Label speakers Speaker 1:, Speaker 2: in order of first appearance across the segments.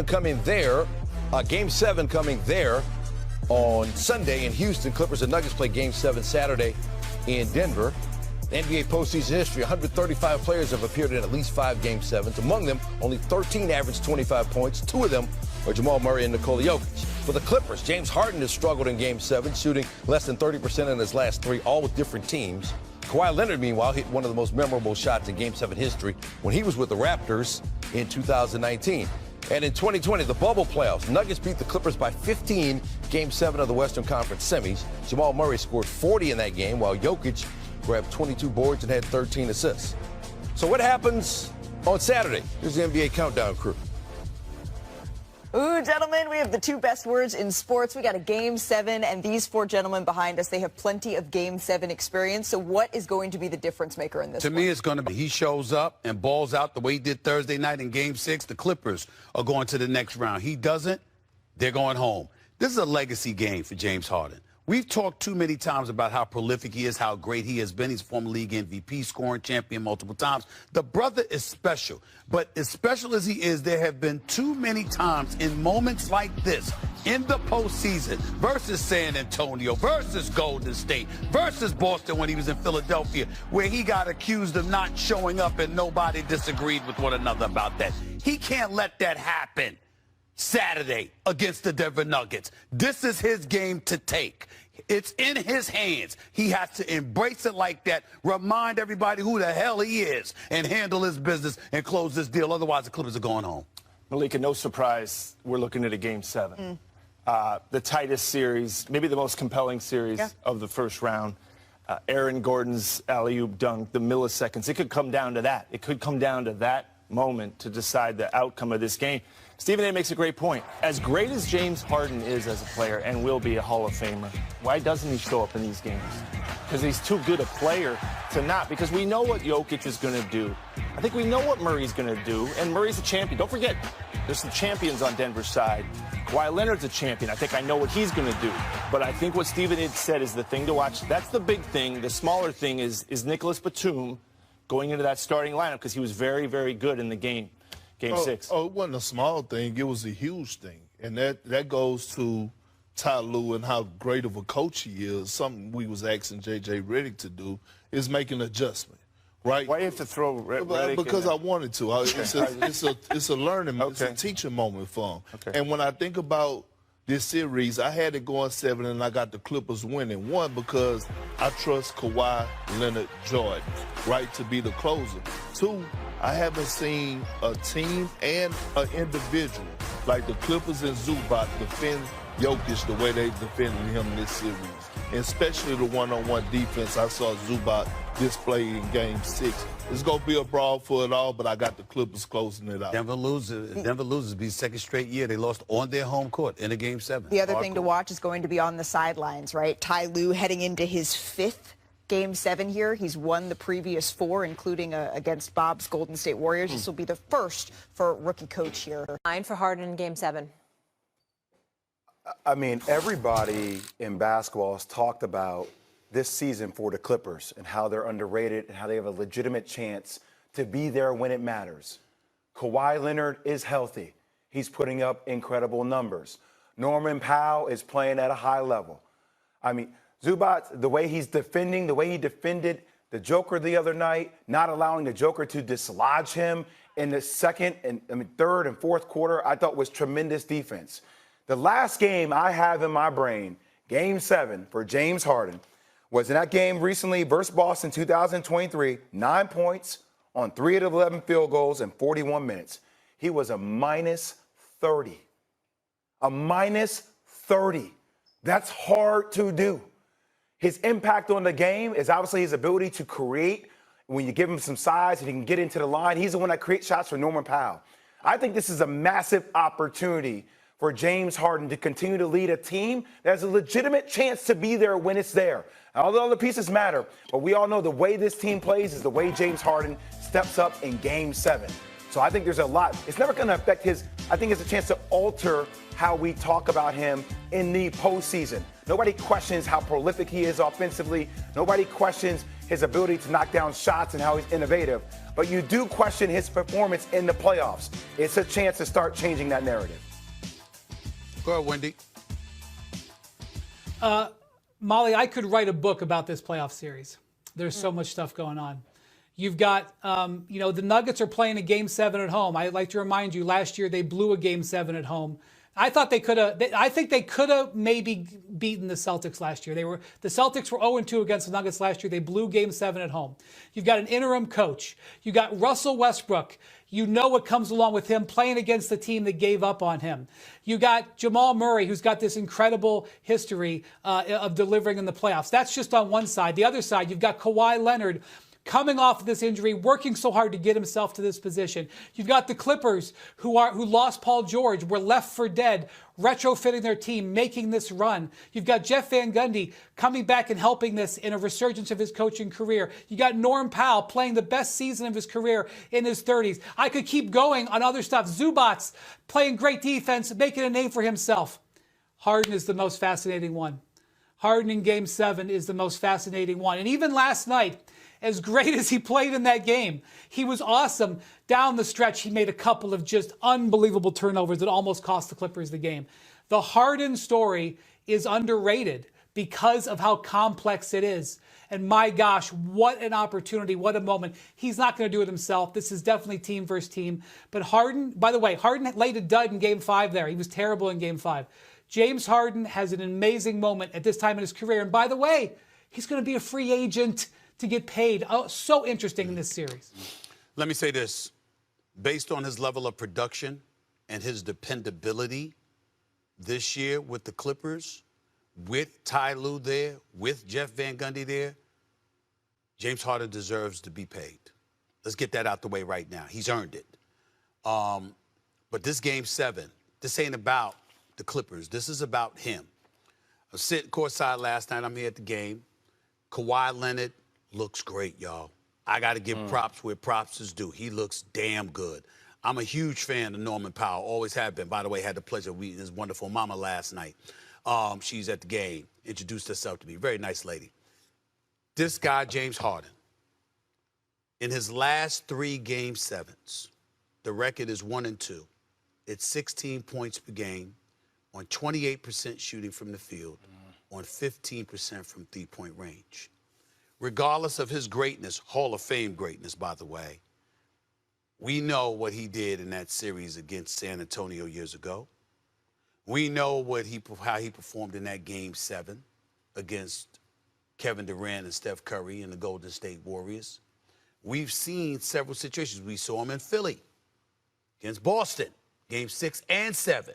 Speaker 1: coming there, Game 7 coming there on Sunday in Houston. Clippers and Nuggets play Game 7 Saturday in Denver. NBA postseason history, 135 players have appeared in at least 5 Game 7s. Among them, only 13 averaged 25 points. 2 of them are Jamal Murray and Nikola Jokic. For the Clippers, James Harden has struggled in Game 7, shooting less than 30% in his last 3, all with different teams. Kawhi Leonard, meanwhile, hit one of the most memorable shots in Game 7 history when he was with the Raptors in 2019. And in 2020, the bubble playoffs, Nuggets beat the Clippers by 15, Game 7 of the Western Conference semis. Jamal Murray scored 40 in that game, while Jokic grabbed 22 boards and had 13 assists. So what happens on Saturday? Here's the NBA Countdown crew.
Speaker 2: Ooh, gentlemen, we have the 2 best words in sports. We got a Game 7, and these 4 gentlemen behind us, they have plenty of Game 7 experience. So what is going to be the difference maker in this
Speaker 3: To
Speaker 2: one?
Speaker 3: me, it's going to be he shows up and balls out the way he did Thursday night in Game 6. The Clippers are going to the next round. He doesn't, they're going home. This is a legacy game for James Harden. We've talked too many times about how prolific he is, how great he has been. He's former league MVP, scoring champion multiple times. The brother is special. But as special as he is, there have been too many times in moments like this in the postseason versus San Antonio, versus Golden State, versus Boston when he was in Philadelphia, where he got accused of not showing up and nobody disagreed with one another about that. He can't let that happen Saturday against the Denver Nuggets. This is his game to take. It's in his hands. He has to embrace it like that, remind everybody who the hell he is, and handle his business and close this deal. Otherwise, the Clippers are going home.
Speaker 4: Malika, no surprise, we're looking at a Game 7. The tightest series, maybe the most compelling series of the first round. Aaron Gordon's alley-oop dunk, the milliseconds. It could come down to that. It could come down to that moment to decide the outcome of this game. Stephen A. makes a great point. As great as James Harden is as a player and will be a Hall of Famer, why doesn't he show up in these games? Because he's too good a player to not. Because we know what Jokic is going to do. I think we know what Murray's going to do. And Murray's a champion. Don't forget, there's some champions on Denver's side. Kawhi Leonard's a champion. I think I know what he's going to do. But I think what Stephen had said is the thing to watch. That's the big thing. The smaller thing is Nicholas Batum going into that starting lineup because he was very, very good in the game 6.
Speaker 5: Oh, it wasn't a small thing. It was a huge thing. And that goes to Ty Lue and how great of a coach he is. Something we was asking J.J. Redick to do is make an adjustment, right?
Speaker 4: Why you have to throw Redick
Speaker 5: Because
Speaker 4: in
Speaker 5: I wanted to. It's a learning, it's a teaching moment for him.
Speaker 4: Okay.
Speaker 5: And when I think about this series, I had it going 7, and I got the Clippers winning. 1, because I trust Kawhi Leonard Jordan, right, to be the closer. 2, I haven't seen a team and an individual like the Clippers and Zubac defend Jokic the way they defended him in this series, and especially the one-on-one defense I saw Zubac display in Game 6. It's going to be a brawl for it all, but I got the Clippers closing it out.
Speaker 3: Denver loses be second straight year. They lost on their home court in a Game 7.
Speaker 2: The other thing to watch is going to be on the sidelines, right? Ty Lue heading into his 5th Game 7 here. He's won the previous 4, including against Bob's Golden State Warriors. This will be the first for rookie coach here.
Speaker 6: 9 for Harden in Game 7.
Speaker 7: I mean, everybody in basketball has talked about this season for the Clippers and how they're underrated and how they have a legitimate chance to be there when it matters. Kawhi Leonard is healthy. He's putting up incredible numbers. Norman Powell is playing at a high level. I mean, Zubac, the way he's defending, the way he defended the Joker the other night, not allowing the Joker to dislodge him in the third and fourth quarter, I thought was tremendous defense. The last game I have in my brain, Game 7 for James Harden, was in that game recently versus Boston 2023, 9 points on 3 of 11 field goals in 41 minutes. He was a minus 30. A minus 30. That's hard to do. His impact on the game is obviously his ability to create. When you give him some size and he can get into the line, he's the one that creates shots for Norman Powell. I think this is a massive opportunity for James Harden to continue to lead a team that has a legitimate chance to be there when it's there. All the other pieces matter, but we all know the way this team plays is the way James Harden steps up in Game 7. So I think there's a lot. It's never going to affect I think it's a chance to alter how we talk about him in the postseason. Nobody questions how prolific he is offensively. Nobody questions his ability to knock down shots and how he's innovative, but you do question his performance in the playoffs. It's a chance to start changing that narrative.
Speaker 3: Go ahead, Wendy.
Speaker 6: Molly, I could write a book about this playoff series. There's so much stuff going on. You've got, the Nuggets are playing a Game 7 at home. I'd like to remind you, last year they blew a Game 7 at home. I think they could have maybe beaten the Celtics last year. The Celtics were 0-2 against the Nuggets last year. They blew Game 7 at home. You've got an interim coach. You got Russell Westbrook. You know what comes along with him playing against the team that gave up on him. You got Jamal Murray, who's got this incredible history of delivering in the playoffs. That's just on one side. The other side, you've got Kawhi Leonard, coming off of this injury, working so hard to get himself to this position. You've got the Clippers who lost Paul George, were left for dead, retrofitting their team, making this run. You've got Jeff Van Gundy coming back and helping this in a resurgence of his coaching career. You got Norm Powell playing the best season of his career in his 30s. I could keep going on other stuff. Zubats playing great defense, making a name for himself. Harden is the most fascinating one. Harden in Game 7 is the most fascinating one. And even last night, as great as he played in that game, he was awesome. Down the stretch, he made a couple of just unbelievable turnovers that almost cost the Clippers the game. The Harden story is underrated because of how complex it is. And my gosh, what an opportunity, what a moment. He's not going to do it himself. This is definitely team versus team. But Harden, by the way, Harden laid a dud in Game 5 there. He was terrible in Game 5. James Harden has an amazing moment at this time in his career. And by the way, he's going to be a free agent to get paid. Oh, so interesting in this series.
Speaker 3: Let me say this. Based on his level of production and his dependability this year with the Clippers, with Ty Lue there, with Jeff Van Gundy there, James Harden deserves to be paid. Let's get that out the way right now. He's earned it. But this Game 7, this ain't about the Clippers. This is about him. I was sitting courtside last night. I'm here at the game. Kawhi Leonard looks great, y'all. I got to give props where props is due. He looks damn good. I'm a huge fan of Norman Powell, always have been. By the way, had the pleasure of meeting his wonderful mama last night. She's at the game, introduced herself to me. Very nice lady. This guy, James Harden, in his last 3 Game 7s, the record is 1-2. It's 16 points per game on 28% shooting from the field, on 15% from three-point range. Regardless of his greatness, Hall of Fame greatness, by the way, we know what he did in that series against San Antonio years ago. We know how he performed in that Game 7 against Kevin Durant and Steph Curry and the Golden State Warriors. We've seen several situations. We saw him in Philly against Boston, Game 6 and 7.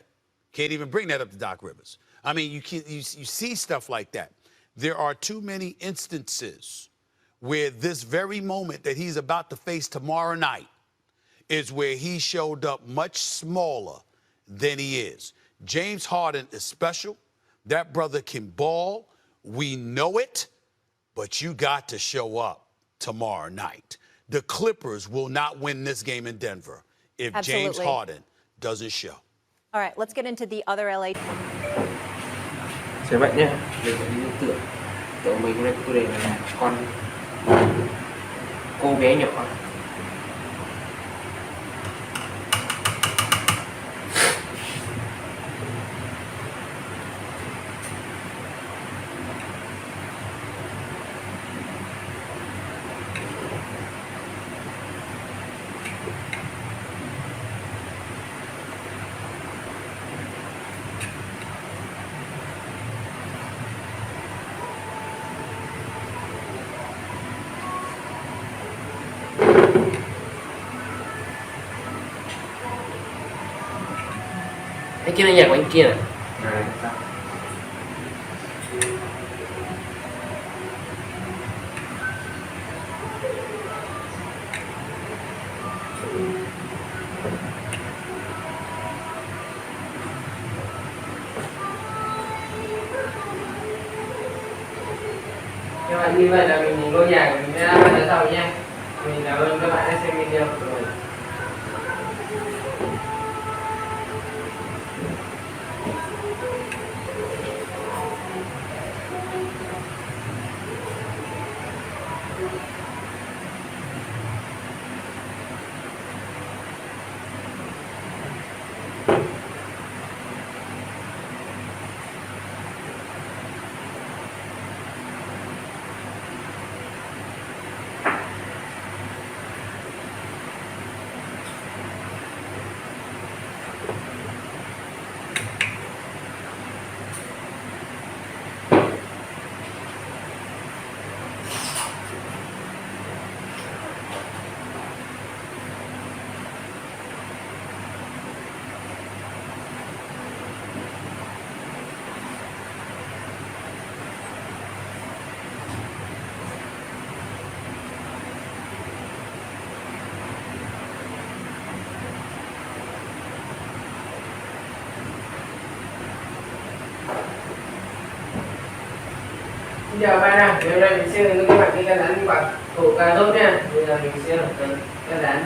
Speaker 3: Can't even bring that up to Doc Rivers. I mean, you see stuff like that. There are too many instances where this very moment that he's about to face tomorrow night is where he showed up much smaller than he is. James Harden is special. That brother can ball. We know it, but you got to show up tomorrow night. The Clippers will not win this game in Denver if James Harden doesn't show.
Speaker 8: All right, let's get into the other LA.
Speaker 9: Sẽ vậy nhé, đừng có những tưởng tượng mình đây tôi để là con cô bé nhỏ. Cái kia là nhạc của anh kia này. Các bạn như vậy là mình lôi nhạc mình đã bắt đầu nha. Mình cảm ơn các bạn đã xem video của mình. Xin chào bạn ạ. Hôm nay mình sẽ hướng các bạn cái căn đánh bạc thủ cà rốt nha. Bây giờ mình sẽ học căn đánh.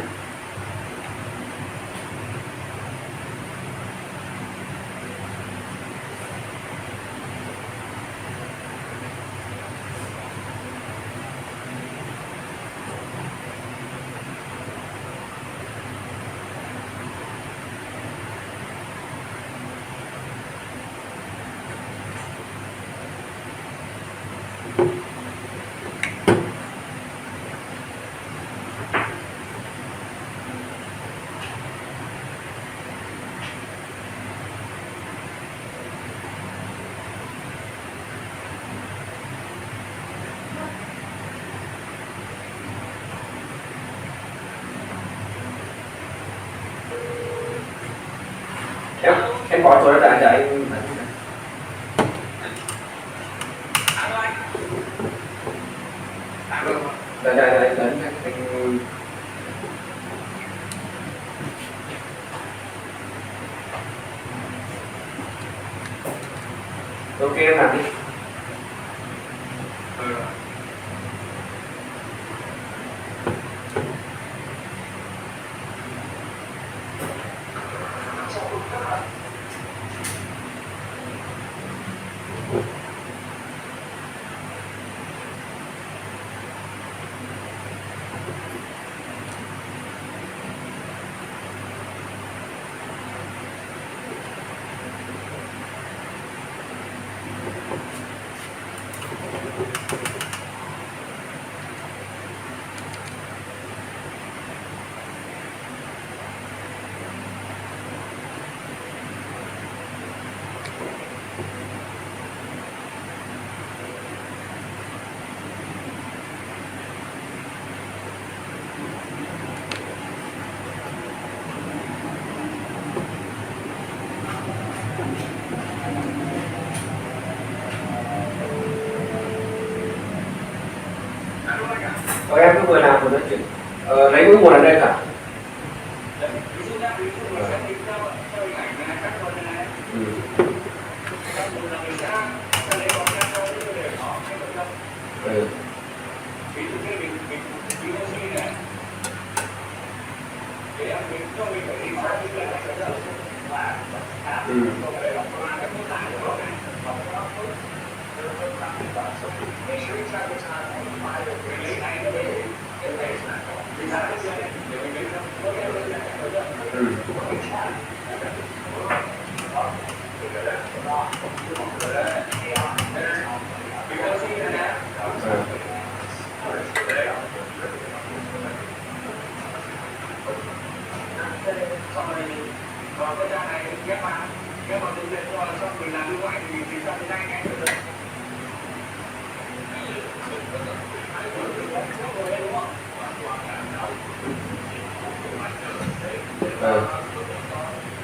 Speaker 9: Em bỏ số đã chạy. Đây. Ok em làm đi. Em cứ vừa làm vừa nói chuyện. Lấy mũi một ở đây cả.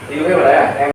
Speaker 9: Yêu cái vào đấy à? Em